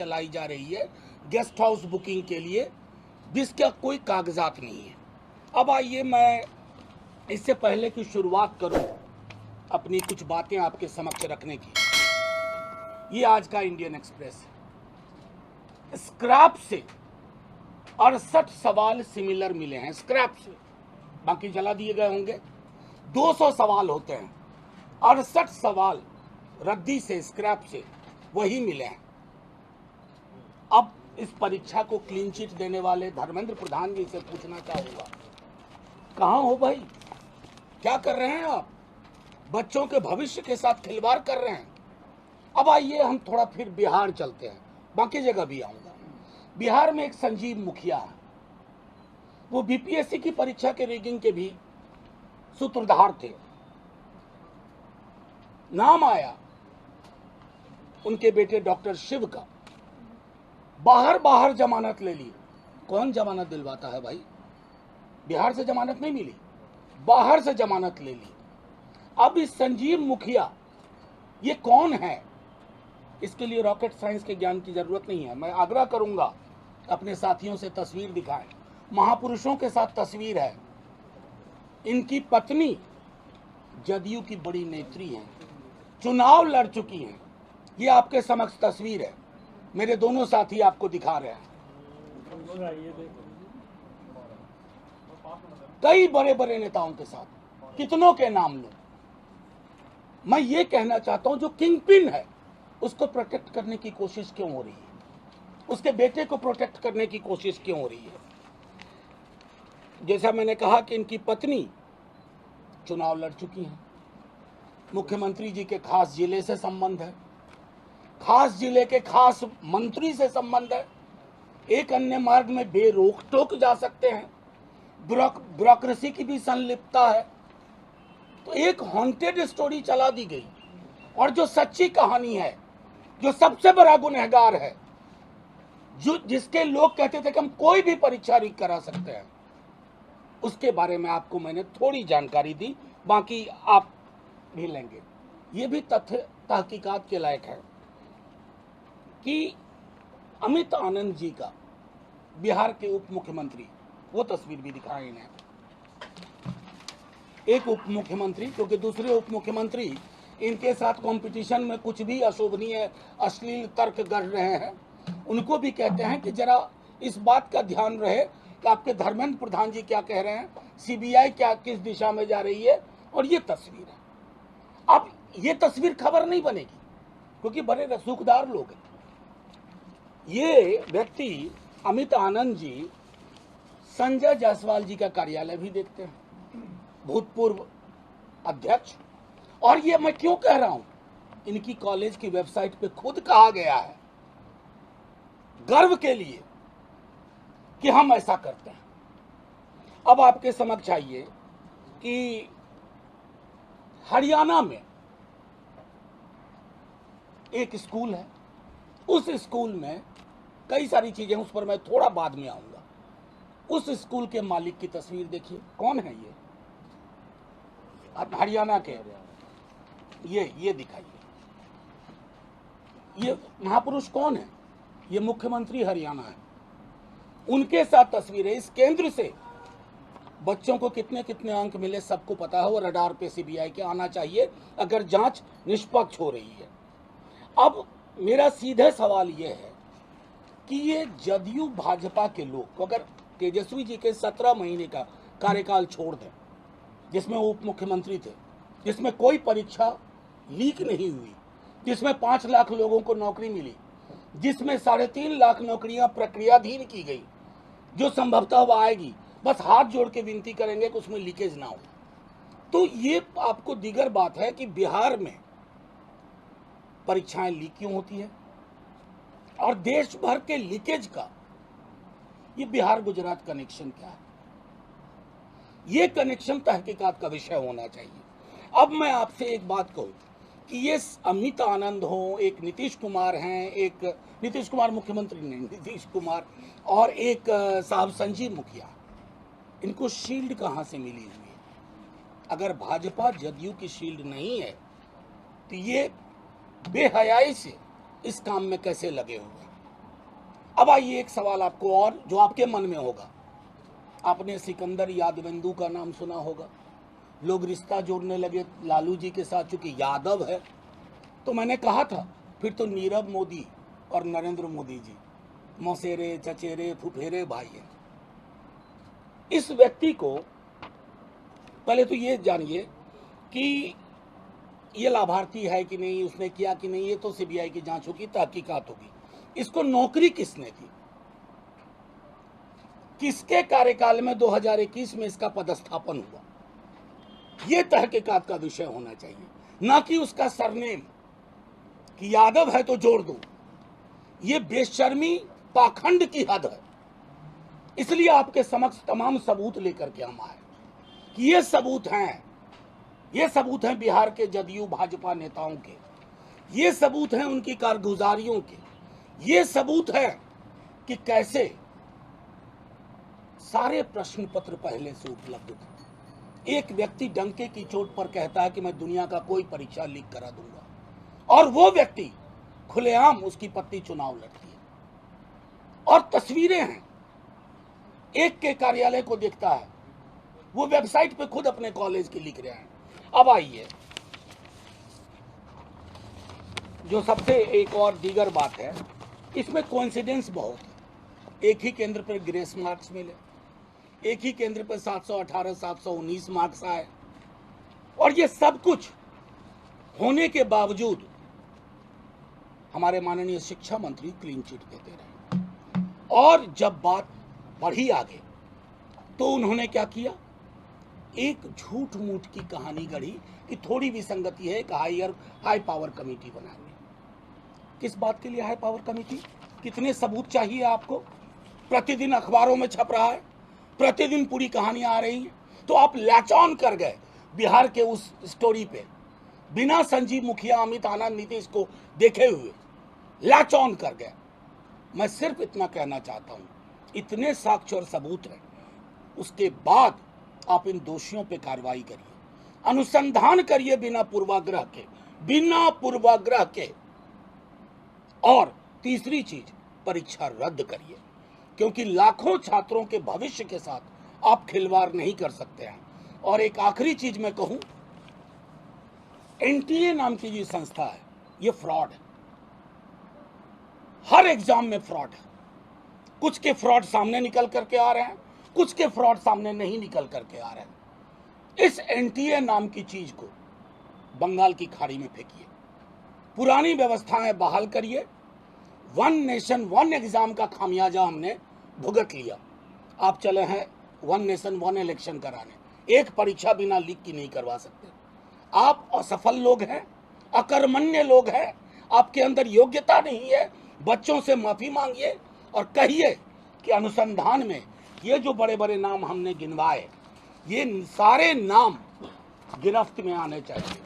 चलाई जा रही है गेस्ट हाउस बुकिंग के लिए, जिसका कोई कागजात नहीं है। अब आइए मैं इससे पहले कि शुरुआत करूं अपनी कुछ बातें आपके समक्ष रखने की। ये आज का इंडियन एक्सप्रेस है। स्क्रैप से 68 सवाल सिमिलर मिले हैं, स्क्रैप से, बाकी जला दिए गए होंगे। 200 सवाल होते हैं, 68 सवाल रद्दी से, स्क्रैप से वही मिले हैं। अब इस परीक्षा को क्लीन चिट देने वाले धर्मेंद्र प्रधान जी से पूछना चाहूंगा, कहां हो भाई? क्या कर रहे हैं आप? बच्चों के भविष्य के साथ खिलवाड़ कर रहे हैं। अब आइए हम थोड़ा फिर बिहार चलते हैं, बाकी जगह भी आऊंगा। बिहार में एक संजीव मुखिया है, वो बीपीएससी की परीक्षा के रिगिंग के भी सूत्रधार थे। नाम आया उनके बेटे डॉक्टर शिव का, बाहर जमानत ले ली। कौन जमानत दिलवाता है भाई? बिहार से जमानत नहीं मिली, बाहर से जमानत ले ली। अब इस संजीव मुखिया ये कौन है? इसके लिए रॉकेट साइंस के ज्ञान की जरूरत नहीं है। मैं आग्रह करूंगा अपने साथियों से तस्वीर दिखाएं। महापुरुषों के साथ तस्वीर है। इनकी पत्नी जदयू की बड़ी नेत्री हैं, चुनाव लड़ चुकी हैं। ये आपके समक्ष तस्वीर है, मेरे दोनों साथी आपको दिखा रहे हैं। कई बड़े बड़े नेताओं के साथ, कितनों के नाम लो। मैं ये कहना चाहता हूं, जो किंग पिन है उसको प्रोटेक्ट करने की कोशिश क्यों हो रही है? उसके बेटे को प्रोटेक्ट करने की कोशिश क्यों हो रही है? जैसा मैंने कहा कि इनकी पत्नी चुनाव लड़ चुकी हैं, मुख्यमंत्री जी के खास जिले से संबंध है, खास जिले के खास मंत्री से संबंध है। एक अन्य मार्ग में बेरोक टोक जा सकते हैं, ब्यूरोक्रेसी की भी संलिप्तता है। तो एक हॉन्टेड स्टोरी चला दी गई, और जो सच्ची कहानी है, जो सबसे बड़ा गुनहगार है, जो जिसके लोग कहते थे कि हम कोई भी परीक्षा लीक करा सकते हैं, उसके बारे में आपको मैंने थोड़ी जानकारी दी, बाकी आप भी लेंगे। ये भी तथ्य तहकीकात के लायक है कि अमित आनंद जी का, बिहार के उप मुख्यमंत्री, वो तस्वीर भी दिखाएं इन्हें। एक उप मुख्यमंत्री, क्योंकि दूसरे उप मुख्यमंत्री इनके साथ कंपटीशन में कुछ भी अशोभनीय अश्लील तर्क गढ़ रहे हैं, उनको भी कहते हैं कि जरा इस बात का ध्यान रहे कि आपके धर्मेंद्र प्रधान जी क्या कह रहे हैं, सीबीआई क्या किस दिशा में जा रही है। और ये तस्वीर है। अब ये तस्वीर खबर नहीं बनेगी, क्योंकि बड़े रसूखदार लोग हैं। ये व्यक्ति अमित आनंद जी संजय जायसवाल जी का कार्यालय भी देखते हैं, भूतपूर्व अध्यक्ष। और ये मैं क्यों कह रहा हूं, इनकी कॉलेज की वेबसाइट पे खुद कहा गया है, गर्व के लिए, कि हम ऐसा करते हैं। अब आपके समक्ष आइए कि हरियाणा में एक स्कूल है, उस स्कूल में कई सारी चीजें, उस पर मैं थोड़ा बाद में आऊंगा। उस स्कूल के मालिक की तस्वीर देखिए, कौन है ये? हरियाणा के, ये दिखाइए, ये महापुरुष कौन है? ये मुख्यमंत्री हरियाणा है, उनके साथ तस्वीर है। इस केंद्र से बच्चों को कितने कितने अंक मिले सबको पता है, वो रडार पे सीबीआई के आना चाहिए अगर जांच निष्पक्ष हो रही है। अब मेरा सीधे सवाल ये है कि ये जदयू भाजपा के लोग, अगर तेजस्वी जी के 17 महीने का कार्यकाल छोड़ दें, जिसमें उप मुख्यमंत्री थे, जिसमें कोई परीक्षा लीक नहीं हुई, जिसमें 5 लाख लोगों को नौकरी मिली, जिसमें 3.5 लाख नौकरियां प्रक्रियाधीन की गई, जो संभवतः वह आएगी, बस हाथ जोड़ के विनती करेंगे कि उसमें लीकेज ना हो। तो ये आपको दीगर बात है कि बिहार में परीक्षाएं लीक क्यों होती है, और देश भर के लीकेज का ये बिहार गुजरात कनेक्शन क्या है? ये कनेक्शन तहकीकात का विषय होना चाहिए। अब मैं आपसे एक बात कहूं कि ये अमित आनंद हो, एक नीतीश कुमार हैं, एक नीतीश कुमार मुख्यमंत्री नहीं, नीतीश कुमार, और एक साहब संजीव मुखिया, इनको शील्ड कहां से मिली हुई है? अगर भाजपा जदयू की शील्ड नहीं है तो ये बेहयाई से इस काम में कैसे लगे हुए? अब आइए एक सवाल आपको और जो आपके मन में होगा। आपने सिकंदर यादवेंदु का नाम सुना होगा। लोग रिश्ता जोड़ने लगे लालू जी के साथ, चूंकि यादव है। तो मैंने कहा था फिर तो नीरव मोदी और नरेंद्र मोदी जी मौसेरे चचेरे फुफेरे भाई हैं। इस व्यक्ति को पहले तो ये जानिए कि ये लाभार्थी है कि नहीं, उसने किया कि नहीं, ये तो सीबीआई की जांच होगी, तहकीकात होगी। इसको नौकरी किसने दी, किसके कार्यकाल में 2021 में इसका पदस्थापन हुआ, ये तहकीकात का विषय होना चाहिए, ना कि उसका सरनेम कि यादव है तो जोड़ दो। ये बेशर्मी पाखंड की हद है। इसलिए आपके समक्ष तमाम सबूत लेकर के हम आए कि ये सबूत हैं बिहार के जदयू भाजपा नेताओं के, ये सबूत हैं उनकी कारगुजारियों के, ये सबूत है कि कैसे सारे प्रश्न पत्र पहले से उपलब्ध थे। एक व्यक्ति डंके की चोट पर कहता है कि मैं दुनिया का कोई परीक्षा लीक करा दूंगा, और वो व्यक्ति खुलेआम उसकी पत्नी चुनाव लड़ती है। और तस्वीरें हैं, एक के कार्यालय को देखता है, वो वेबसाइट पे खुद अपने कॉलेज की लिख रहे हैं। अब आइए जो सबसे एक और दीगर बात है, इसमें कोइंसिडेंस बहुत है। एक ही केंद्र पर ग्रेस मार्क्स मिले, एक ही केंद्र पर 718 719 मार्क्स आए, और ये सब कुछ होने के बावजूद हमारे माननीय शिक्षा मंत्री क्लीन चिट देते रहे। और जब बात बढ़ी आगे तो उन्होंने क्या किया, एक झूठ मूठ की कहानी गढ़ी कि थोड़ी विसंगति है, एक हाई पावर कमेटी बनाएंगे। किस बात के लिए हाई पावर कमेटी, कितने सबूत चाहिए आपको? प्रतिदिन अखबारों में छप रहा है, प्रतिदिन पूरी कहानियां आ रही हैं। तो आप लैच ऑन कर गए बिहार के उस स्टोरी पे, बिना संजीव मुखिया, अमित आनंद, नीतीश को देखे हुए लैच ऑन कर गए। मैं सिर्फ इतना कहना चाहता हूं, इतने साक्ष्य और सबूत हैं, उसके बाद आप इन दोषियों पे कार्रवाई करिए, अनुसंधान करिए बिना पूर्वाग्रह के। और तीसरी चीज, परीक्षा रद्द करिए, क्योंकि लाखों छात्रों के भविष्य के साथ आप खिलवाड़ नहीं कर सकते हैं। और एक आखिरी चीज मैं कहूं, एनटीए नाम की जो संस्था है, ये फ्रॉड है। हर एग्जाम में फ्रॉड है। कुछ के फ्रॉड सामने निकल करके आ रहे हैं, कुछ के फ्रॉड सामने नहीं निकल करके आ रहे हैं। इस एनटीए नाम की चीज को बंगाल की खाड़ी में फेंकिए, पुरानी व्यवस्थाएं बहाल करिए। वन नेशन वन एग्जाम का खामियाजा हमने भुगत लिया। आप चले हैं वन नेशन वन इलेक्शन कराने, एक परीक्षा बिना लीक की नहीं करवा सकते। आप असफल लोग हैं, अकर्मण्य लोग हैं, आपके अंदर योग्यता नहीं है। बच्चों से माफी मांगिए और कहिए कि अनुसंधान में ये जो बड़े बड़े नाम हमने गिनवाए, ये सारे नाम गिरफ्त में आने चाहिए।